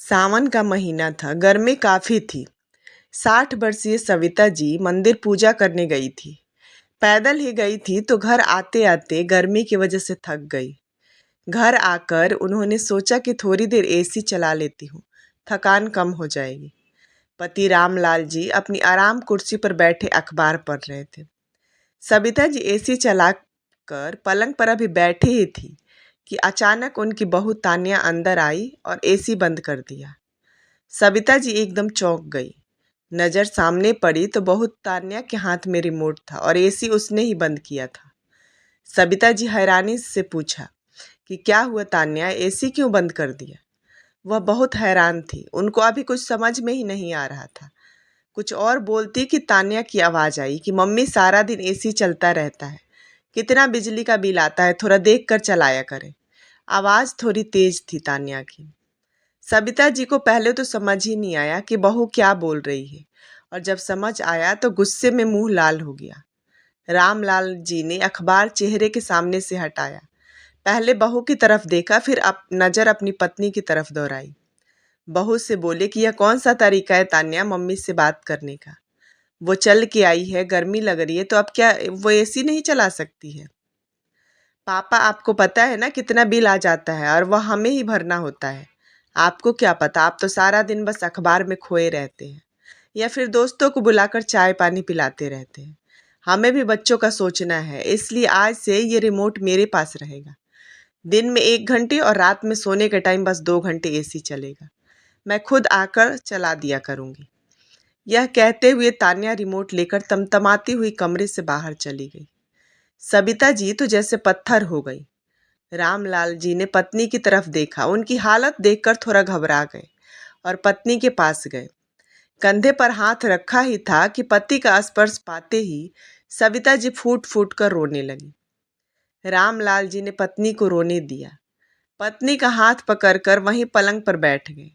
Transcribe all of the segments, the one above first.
सावन का महीना था। गर्मी काफी थी। 60 वर्षीय सविता जी मंदिर पूजा करने गई थी। पैदल ही गई थी तो घर आते आते गर्मी की वजह से थक गई। घर आकर उन्होंने सोचा कि थोड़ी देर एसी चला लेती हूँ, थकान कम हो जाएगी। पति रामलाल जी अपनी आराम कुर्सी पर बैठे अखबार पढ़ रहे थे। सविता जी एसी चलाकर पलंग पर अभी बैठी ही थी कि अचानक उनकी बहू तान्या अंदर आई और एसी बंद कर दिया। सविता जी एकदम चौंक गई। नजर सामने पड़ी तो बहू तान्या के हाथ में रिमोट था और एसी उसने ही बंद किया था। सविता जी हैरानी से पूछा कि क्या हुआ तान्या, एसी क्यों बंद कर दिया? वह बहुत हैरान थी। उनको अभी कुछ समझ में ही नहीं आ रहा था। कुछ और बोलती कि तान्या की आवाज आई कि मम्मी सारा दिन एसी चलता रहता है, कितना बिजली का बिल आता है, थोड़ा देख कर चलाया करें। आवाज थोड़ी तेज थी तान्या की। सविता जी को पहले तो समझ ही नहीं आया कि बहू क्या बोल रही है, और जब समझ आया तो गुस्से में मुंह लाल हो गया। रामलाल जी ने अखबार चेहरे के सामने से हटाया, पहले बहू की तरफ देखा, फिर नजर अपनी पत्नी की तरफ दोहराई। बहू से बोले कि यह कौन सा तरीका है तान्या मम्मी से बात करने का? वो चल के आई है, गर्मी लग रही है तो अब क्या वो एसी नहीं चला सकती है? पापा, आपको पता है ना कितना बिल आ जाता है और वह हमें ही भरना होता है। आपको क्या पता, आप तो सारा दिन बस अखबार में खोए रहते हैं या फिर दोस्तों को बुलाकर चाय पानी पिलाते रहते हैं। हमें भी बच्चों का सोचना है, इसलिए आज से ये रिमोट मेरे पास रहेगा। दिन में 1 घंटे और रात में सोने के टाइम बस 2 घंटे एसी चलेगा। मैं खुद आकर चला दिया करूंगी। यह कहते हुए तान्या रिमोट लेकर तमतमाती हुई कमरे से बाहर चली गई। सविता जी तो जैसे पत्थर हो गई। रामलाल जी ने पत्नी की तरफ देखा। उनकी हालत देखकर थोड़ा घबरा गए और पत्नी के पास गए। कंधे पर हाथ रखा ही था कि पति का स्पर्श पाते ही सविता जी फूट फूट कर रोने लगी। रामलाल जी ने पत्नी को रोने दिया। पत्नी का हाथ पकड़कर वहीं पलंग पर बैठ गए।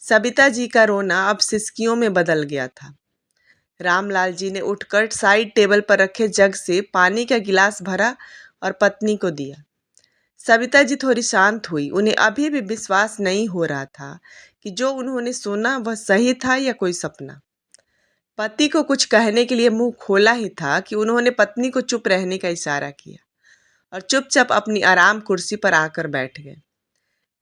सविता जी का रोना अब सिसकियों में बदल गया था। रामलाल जी ने उठकर साइड टेबल पर रखे जग से पानी का गिलास भरा और पत्नी को दिया। सविता जी थोड़ी शांत हुई। उन्हें अभी भी विश्वास नहीं हो रहा था कि जो उन्होंने सुना वह सही था या कोई सपना। पति को कुछ कहने के लिए मुंह खोला ही था कि उन्होंने पत्नी को चुप रहने का इशारा किया और चुपचाप अपनी आराम कुर्सी पर आकर बैठ गए।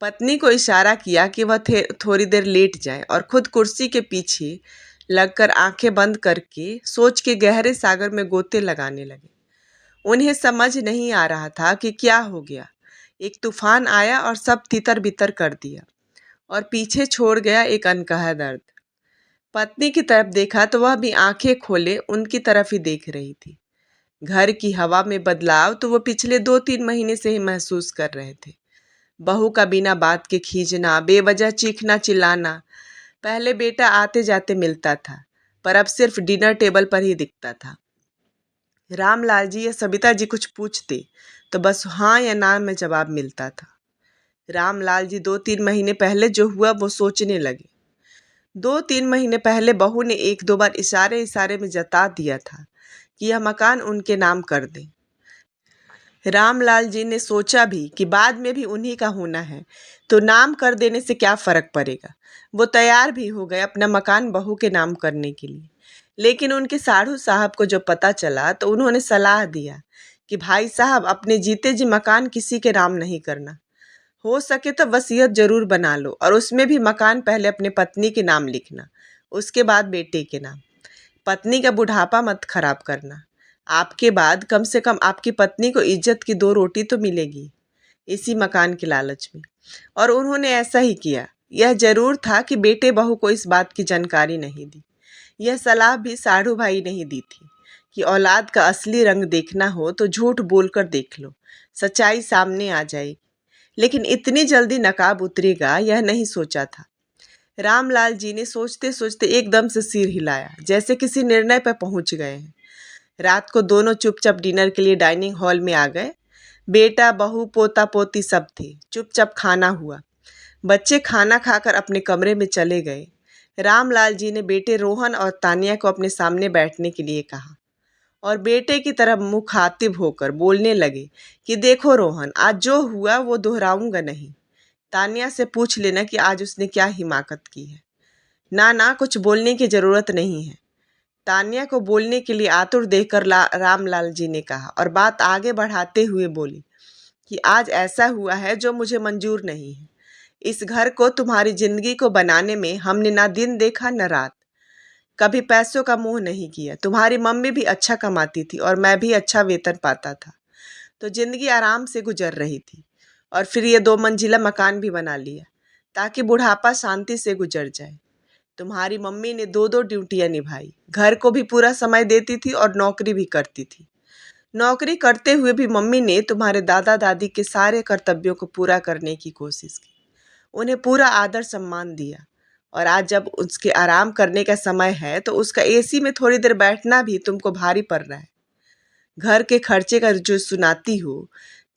पत्नी को इशारा किया कि वह थोड़ी देर लेट जाए और खुद कुर्सी के पीछे लगकर आंखें बंद करके सोच के गहरे सागर में गोते लगाने लगे। उन्हें समझ नहीं आ रहा था कि क्या हो गया। एक तूफान आया और सब तितर बितर कर दिया और पीछे छोड़ गया एक अनकहा दर्द। पत्नी की तरफ देखा तो वह भी आंखें खोले उनकी तरफ ही देख रही थी। घर की हवा में बदलाव तो वो पिछले 2-3 महीने से ही महसूस कर रहे थे। बहू का बिना बात के खींचना, बेवजह चीखना चिल्लाना। पहले बेटा आते जाते मिलता था, पर अब सिर्फ डिनर टेबल पर ही दिखता था। रामलाल जी या सविता जी कुछ पूछते तो बस हाँ या ना में जवाब मिलता था। रामलाल जी 2-3 महीने पहले जो हुआ वो सोचने लगे। 2-3 महीने पहले बहू ने 1-2 बार इशारे इशारे में जता दिया था कि यह मकान उनके नाम कर दें। रामलाल जी ने सोचा भी कि बाद में भी उन्हीं का होना है तो नाम कर देने से क्या फर्क पड़ेगा। वो तैयार भी हो गए अपना मकान बहू के नाम करने के लिए। लेकिन उनके साढ़ू साहब को जब पता चला तो उन्होंने सलाह दिया कि भाई साहब, अपने जीते जी मकान किसी के नाम नहीं करना। हो सके तो वसीयत जरूर बना लो और उसमें भी मकान पहले अपने पत्नी के नाम लिखना, उसके बाद बेटे के नाम। पत्नी का बुढ़ापा मत खराब करना। आपके बाद कम से कम आपकी पत्नी को इज्जत की 2 रोटी तो मिलेगी इसी मकान के लालच में। और उन्होंने ऐसा ही किया। यह जरूर था कि बेटे बहू को इस बात की जानकारी नहीं दी। यह सलाह भी साढ़ू भाई ने ही दी थी कि औलाद का असली रंग देखना हो तो झूठ बोलकर देख लो, सच्चाई सामने आ जाएगी। लेकिन इतनी जल्दी नकाब उतरेगा यह नहीं सोचा था। रामलाल जी ने सोचते सोचते एकदम से सिर हिलाया, जैसे किसी निर्णय पर पहुंच गए हैं। रात को दोनों चुपचाप डिनर के लिए डाइनिंग हॉल में आ गए। बेटा बहू पोता पोती सब थे। चुपचाप खाना हुआ। बच्चे खाना खाकर अपने कमरे में चले गए। रामलाल जी ने बेटे रोहन और तानिया को अपने सामने बैठने के लिए कहा और बेटे की तरफ मुखातिब होकर बोलने लगे कि देखो रोहन, आज जो हुआ वो दोहराऊंगा नहीं। तान्या से पूछ लेना कि आज उसने क्या हिमाकत की है। ना ना, कुछ बोलने की जरूरत नहीं है, तान्या को बोलने के लिए आतुर देखकर रामलाल जी ने कहा और बात आगे बढ़ाते हुए बोली कि आज ऐसा हुआ है जो मुझे मंजूर नहीं है। इस घर को, तुम्हारी जिंदगी को बनाने में हमने ना दिन देखा न रात, कभी पैसों का मुंह नहीं किया। तुम्हारी मम्मी भी अच्छा कमाती थी और मैं भी अच्छा वेतन पाता था, तो जिंदगी आराम से गुजर रही थी। और फिर ये 2 मंजिला मकान भी बना लिया ताकि बुढ़ापा शांति से गुजर जाए। तुम्हारी मम्मी ने 2-2 ड्यूटियां निभाई, घर को भी पूरा समय देती थी और नौकरी भी करती थी। नौकरी करते हुए भी मम्मी ने तुम्हारे दादा दादी के सारे कर्तव्यों को पूरा करने की कोशिश की, उन्हें पूरा आदर सम्मान दिया। और आज जब उसके आराम करने का समय है तो उसका एसी में थोड़ी देर बैठना भी तुमको भारी पड़ रहा है। घर के खर्चे का जो सुनाती हो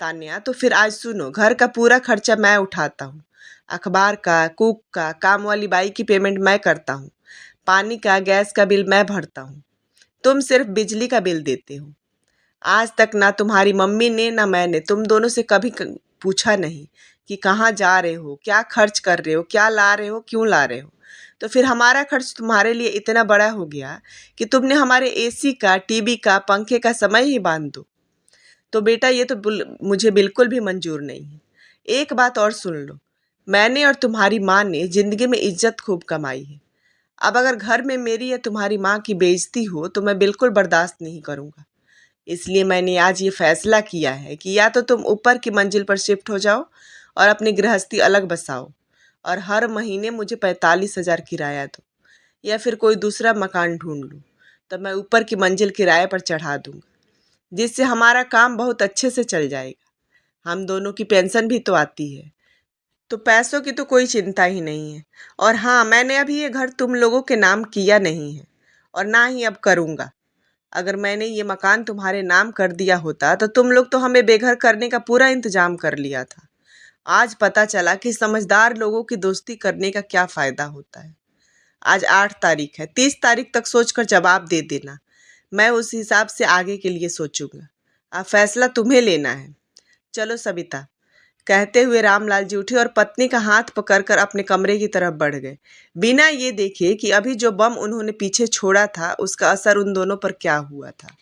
तान्या, तो फिर आज सुनो, घर का पूरा खर्चा मैं उठाता हूँ। अखबार का, कुक का, काम वाली बाई की पेमेंट मैं करता हूँ, पानी का, गैस का बिल मैं भरता हूँ, तुम सिर्फ बिजली का बिल देते हो। आज तक ना तुम्हारी मम्मी ने ना मैंने तुम दोनों से कभी पूछा नहीं कि कहाँ जा रहे हो, क्या खर्च कर रहे हो, क्या ला रहे हो, क्यों ला रहे हो। तो फिर हमारा खर्च तुम्हारे लिए इतना बड़ा हो गया कि तुमने हमारे एसी का, टीवी का, पंखे का समय ही बांध दो। तो बेटा, ये तो मुझे बिल्कुल भी मंजूर नहीं है। एक बात और सुन लो, मैंने और तुम्हारी माँ ने जिंदगी में इज्जत खूब कमाई है। अब अगर घर में मेरी या तुम्हारी माँ की बेइज्जती हो तो मैं बिल्कुल बर्दाश्त नहीं करूँगा। इसलिए मैंने आज ये फैसला किया है कि या तो तुम ऊपर की मंजिल पर शिफ्ट हो जाओ और अपनी गृहस्थी अलग बसाओ और हर महीने मुझे 45,000 किराया दो, या फिर कोई दूसरा मकान ढूंढ लो, तब मैं ऊपर की मंजिल किराए पर चढ़ा दूंगा, जिससे हमारा काम बहुत अच्छे से चल जाएगा। हम दोनों की पेंशन भी तो आती है, तो पैसों की तो कोई चिंता ही नहीं है। और हाँ, मैंने अभी ये घर तुम लोगों के नाम किया नहीं है और ना ही अब करूँगा। अगर मैंने ये मकान तुम्हारे नाम कर दिया होता तो तुम लोग तो हमें बेघर करने का पूरा इंतजाम कर लिया था। आज पता चला कि समझदार लोगों की दोस्ती करने का क्या फायदा होता है। आज 8 तारीख है, 30 तारीख तक सोचकर जवाब दे देना, मैं उस हिसाब से आगे के लिए सोचूंगा। अब फैसला तुम्हें लेना है। चलो सविता, कहते हुए रामलाल जी उठे और पत्नी का हाथ पकड़कर अपने कमरे की तरफ बढ़ गए, बिना ये देखे कि अभी जो बम उन्होंने पीछे छोड़ा था उसका असर उन दोनों पर क्या हुआ था।